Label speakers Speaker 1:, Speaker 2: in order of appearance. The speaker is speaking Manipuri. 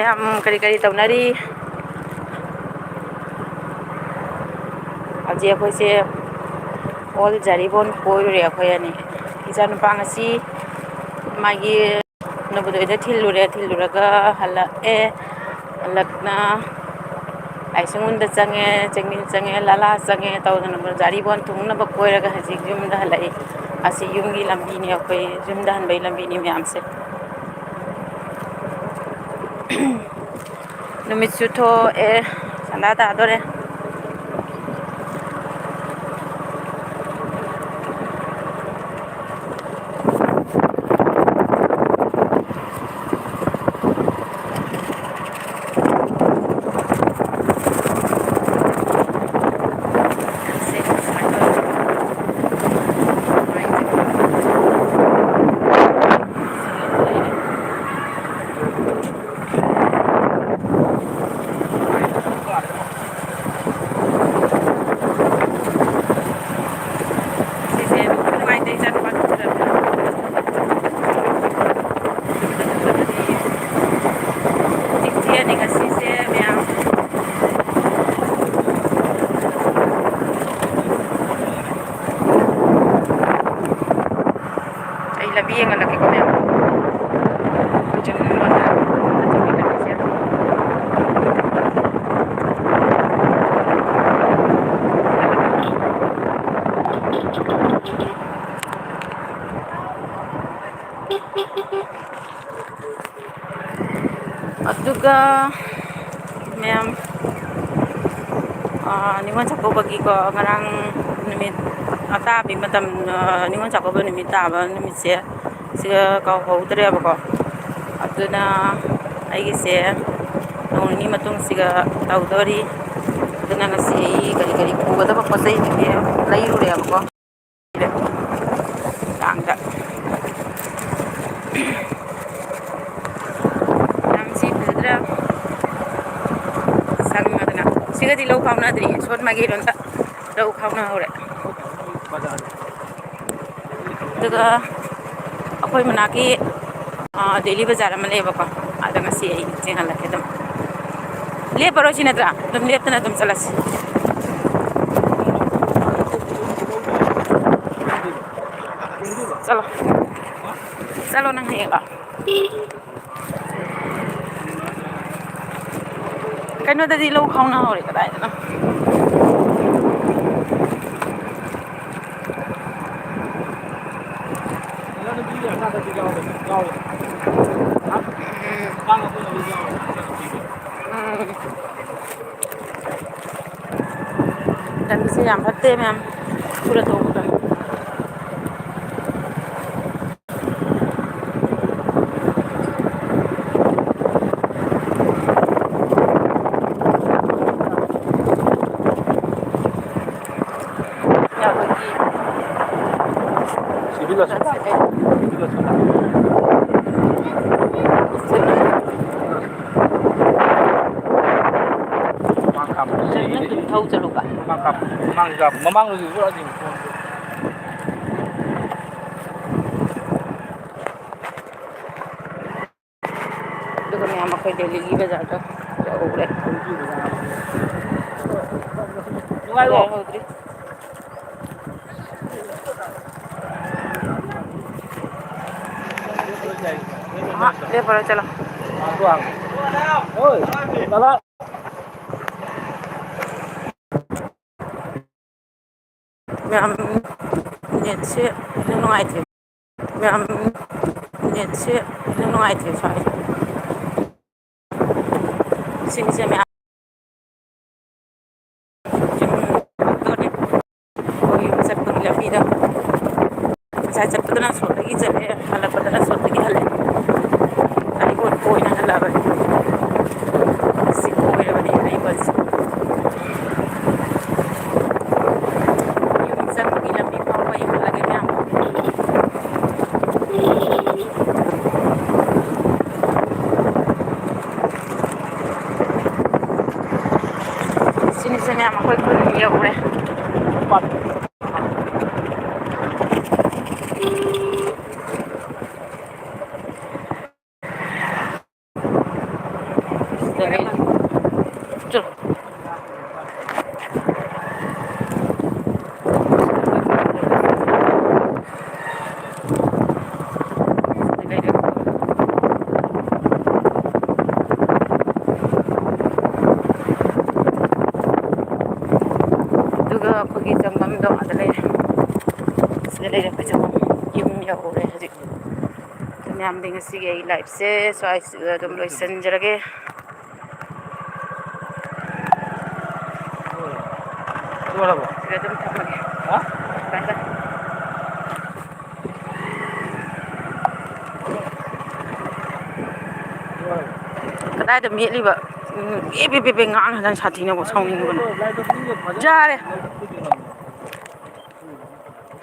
Speaker 1: ꯃꯌꯥꯝ ꯀꯔꯤ ꯇꯧꯅꯔꯤ? ꯍꯧꯖꯤꯛ ꯑꯩꯈꯣꯏꯁꯦ ꯑꯣꯜ ꯖꯥꯔꯤꯕꯣꯟ ꯀꯣꯏꯔꯨꯔꯦ ꯑꯩꯈꯣꯏ ꯑꯅꯤ꯫ ꯏꯆꯥꯅꯨꯄꯥ ꯉꯁꯤ ꯃꯥꯒꯤ ꯅꯕꯣꯗꯌꯥꯗ ꯊꯤꯜꯂꯨꯔꯒ ꯍꯜꯂꯛꯑꯦ꯫ ꯍꯜꯂꯛꯅ ꯂꯥꯏꯁꯪꯕꯟꯗ ꯆꯪꯉꯦ, ꯆꯤꯡꯃꯤꯟ ꯆꯪꯉꯦ, ꯂꯥꯂꯥ ꯆꯪꯉꯦ ꯇꯧꯗꯅ ꯖꯥꯔꯤꯕꯣꯟ ꯊꯨꯡꯅꯕ ꯀꯣꯏꯔꯒ ꯍꯧꯖꯤꯛ ꯌꯨꯝꯗ ꯍꯜꯂꯛꯏ꯫ ꯑꯁꯤ ꯌꯨꯝꯒꯤ ꯂꯝꯕꯤꯅꯤ, ꯑꯩꯈꯣꯏ ꯌꯨꯝꯗ ꯍꯟꯕꯒꯤ ꯂꯝꯕꯤꯅꯤ ꯃꯌꯥꯝꯁꯦ꯫ ꯅꯨꯃꯤꯠꯁꯨ ꯊꯣꯛꯑꯦ, ꯁꯟꯗꯥ ꯇꯥꯗꯣꯔꯦ꯫ ꯂꯝꯕꯤ ꯌꯦꯡꯍꯜꯂꯛꯀꯦꯀꯣ ꯃꯌꯥꯝ꯫ ꯑꯗꯨꯒ ꯃꯌꯥꯝ ꯅꯤꯉꯣꯜ ꯆꯥꯛꯀꯧꯕꯒꯤꯀꯣ ꯉꯔꯥꯡ ꯅꯨꯃꯤꯠ ꯑꯇꯥꯕꯤ ꯃꯇꯝ, ꯅꯤꯉꯣꯜ ꯆꯥꯛꯀꯧꯕ ꯅꯨꯃꯤꯠ ꯇꯥꯕ ꯅꯨꯃꯤꯠꯁꯦ ꯁꯤꯒ ꯀꯥꯎꯍꯧꯗ꯭ꯔꯦꯕꯀꯣ꯫ ꯑꯗꯨꯅ ꯑꯩꯒꯤꯁꯦ ꯅꯣꯡ ꯅꯤꯅꯤ ꯃꯇꯨꯡꯁꯤꯒ ꯇꯧꯗꯣꯔꯤ꯫ ꯑꯗꯨꯅ ꯉꯁꯤ ꯑꯩ ꯀꯔꯤ ꯄꯨꯒꯗꯕ ꯄꯣꯠ ꯆꯩꯁꯤꯡꯁꯦ ꯂꯩꯔꯨꯔꯦꯕꯀꯣ ꯆꯥꯡꯗ꯫ ꯂꯝꯁꯤ ꯐꯖꯗ꯭ꯔꯥ? ꯁꯪꯉꯗꯅ ꯁꯤꯒꯗꯤ ꯂꯧ ꯈꯥꯎꯅꯗ꯭ꯔꯤ, ꯁꯣꯟ ꯃꯥꯏꯀꯩꯔꯣꯝꯗ ꯂꯧ ꯈꯥꯎꯅꯍꯧꯔꯦ꯫ ꯑꯗꯨꯒ ꯑꯩꯈꯣꯏ ꯃꯅꯥꯛꯀꯤ ꯗꯦꯂꯤ ꯕꯖꯥꯔ ꯑꯃ ꯂꯩꯌꯦꯕꯀꯣ, ꯑꯗ ꯉꯁꯤ ꯑꯩ ꯆꯦꯟꯍꯜꯂꯛꯀꯦ ꯑꯗꯨꯝ꯫ ꯂꯦꯞꯄꯔꯣꯏ ꯁꯤ ꯅꯠꯇ꯭ꯔꯥ? ꯑꯗꯨꯝ ꯂꯦꯞꯇꯅ ꯑꯗꯨꯝ ꯆꯠꯂꯁꯤ꯫ ꯆꯠꯂꯣ ꯆꯠꯂꯣ, ꯅꯪ ꯍꯌꯦꯡ ꯂꯥꯛꯑꯣ꯫ ꯀꯩꯅꯣꯗꯗꯤ ꯂꯧ ꯈꯥꯎꯅꯍꯧꯔꯦ, ꯀꯗꯥꯏꯗꯅꯣ? ꯂꯝꯕꯤꯁꯦ ꯌꯥꯝ ꯐꯠꯇꯦ ꯃꯌꯥꯝ, ꯎꯐꯨꯜ ꯊꯣꯛꯄꯗ꯫ ꯊꯧ ꯆꯠꯂꯨꯕ ꯃꯃꯥꯡꯗꯁꯨ ꯑꯗꯨꯒ ꯃꯌꯥꯝ ꯑꯩꯈꯣꯏ ꯗꯦꯂꯤꯒꯤ ꯕꯖꯥꯔꯗ ꯌꯧꯔꯦ꯫ ꯌꯧꯍꯧꯗ꯭ꯔꯤ꯫ ꯂꯦꯞꯄꯔꯣꯏ ꯆꯠꯂꯣ꯫ ꯃꯌꯥꯝ ꯅꯦꯠꯁꯦ ꯅꯨꯡꯉꯥꯏꯇꯦ꯫ ꯃꯌꯥꯝ ꯅꯦꯠꯁꯦ ꯅꯨꯡꯉꯥꯏꯇꯦ ꯁ꯭ꯋꯥꯏ꯫ ꯁꯤꯡꯁꯦ ꯃꯌꯥꯝ ꯆꯠꯄꯒꯤ ꯂꯝꯕꯤꯗ ꯉꯁꯥꯏ ꯆꯠꯄꯗꯅ ꯁꯣꯔꯣꯛꯇꯒꯤ ꯆꯠꯂꯦ, ꯍꯜꯂꯛꯄꯗꯅ ꯁꯣꯔꯣꯛꯇꯒꯤ ꯍꯜꯂꯛꯑꯦ꯫ ꯌꯥꯔꯤꯄꯣꯛ ꯀꯣꯏꯅ ꯍꯜꯂꯛꯑꯕꯅꯤ꯫ ꯁꯤ ꯀꯣꯏꯔꯕꯅꯤ ꯌꯥꯔꯤꯄꯣꯛꯁꯦ꯫ ꯌꯨꯝ ꯆꯠꯄꯒꯤ ꯂꯝꯕꯤ ꯐꯥꯎꯕ ꯌꯦꯡꯍꯜꯂꯒꯦ ꯃꯌꯥꯝ꯫ ꯁꯤꯅꯤꯁꯦ ꯃꯌꯥꯝ ꯑꯩꯈꯣꯏ ꯈꯨꯟ ꯌꯧꯔꯦ꯫ ꯆꯠꯂꯣ ꯑꯗꯨꯒ ꯑꯩꯈꯣꯏꯒꯤ ꯆꯪꯐꯝꯗꯣ ꯑꯗ ꯂꯩꯔꯦ ꯁꯤꯗ ꯂꯩꯔꯦ ꯑꯩꯈꯣꯏ ꯆꯪꯐꯝ ꯌꯨꯝ ꯌꯧꯔꯦ ꯍꯧꯖꯤꯛ ꯑꯗꯨ ꯃꯌꯥꯝꯗꯤ ꯉꯁꯤꯒꯤ ꯑꯩ ꯂꯥꯏꯐꯁꯦ ꯁ꯭ꯋꯥꯏꯁꯤꯗ ꯑꯗꯨꯝ ꯂꯣꯏꯁꯤꯟꯖꯔꯒꯦ ꯁꯤꯗ ꯑꯗꯨꯝ ꯊꯝꯃꯒꯦ ꯕꯥꯏ ꯕꯥꯏ ꯀꯗꯥꯏꯗ ꯃꯦꯠꯂꯤꯕ ꯕꯦ ꯕꯦ ꯕꯦ ꯉꯥꯡꯉ ꯅꯪ ꯁꯥꯊꯤꯅꯕ ꯁꯥꯎꯅꯤꯡꯕꯅ ꯌꯥꯔꯦ